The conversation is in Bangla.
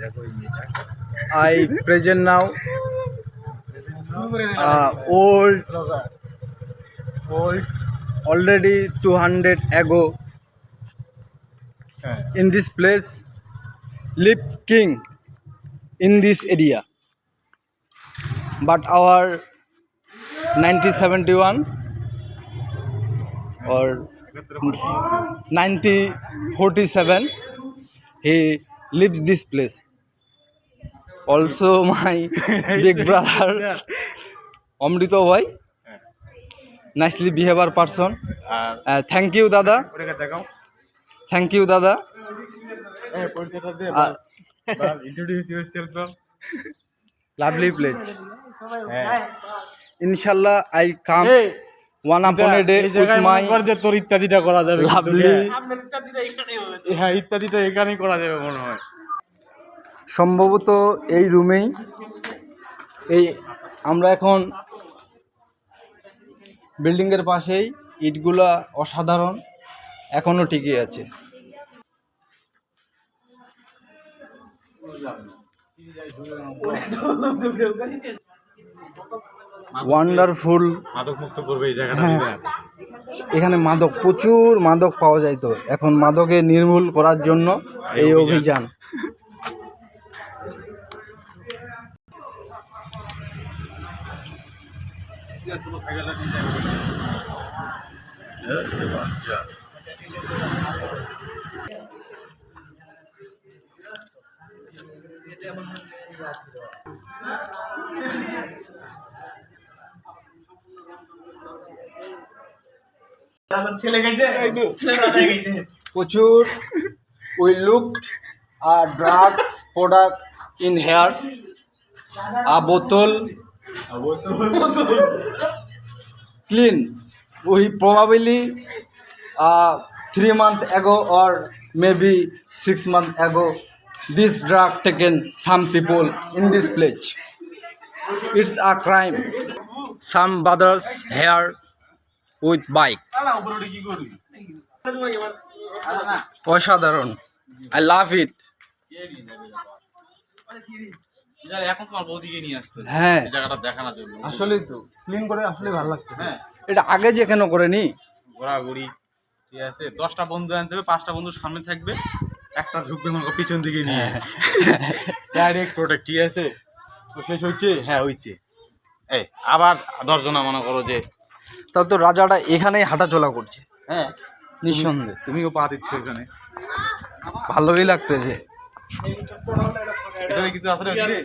I present now old already 200 ago in this place lived king in this area, but our 1971 or 1947 he lives this place. Also my big brother Amrito bhai, nicely behaved person. Thank you dada, thank you dada. Introduce yourself, bro. Lovely place. Inshallah I come one upon a day with my তোর ইত্যাদিটা করা যাবে lovely. হ্যাঁ ইত্যাদিটা এখানেই করা যাবে মনে হয়। সম্ভবত এই রুমেই এই আমরা এখন বিল্ডিং এর পাশেই, ইটগুলা অসাধারণ এখনো টিকে আছে। ওয়ান্ডারফুল। মাদক মুক্ত করবে এই জায়গাটা। এখানে মাদক, প্রচুর মাদক পাওয়া যায়, তো এখন মাদকে নির্মূল করার জন্য এই অভিযান। প্রচুর we looked drugs product in here, a bottle clean. We probably 3 months ago or maybe 6 months ago this drug taken some people in this place. It's a crime. Some brothers here with bike. অসাধারণ, I love it. এখন তোমার বৌদিকে নিয়ে আসতে হ্যাঁ, এই জায়গাটা দেখানোর জন্য। আসলেই তো ক্লিন করে আসলে ভালো লাগছে। হ্যাঁ, এটা আগে যে কেন করেনি? ঘোরাঘুরি ঠিক আছে, 10টা বন্ধু আনতে হবে, 5টা বন্ধু সামনে থাকবে, একটা ঢুকবে মনে করো পিছন দিকে নিয়ে, ডাইরেক্ট প্রোটেক্ট। ঠিক আছে, তো শেষ হচ্ছে। হ্যাঁ হচ্ছে, এই আবার 10 জনা মনে করো যে, তাও তো রাজাটা এখানেই হাঁটাচলা করছে। হ্যাঁ নিঃসন্দেহে তুমিও পা দিচ্ছ এখানে, ভালোই লাগতেছে। এখানে কিছু আছে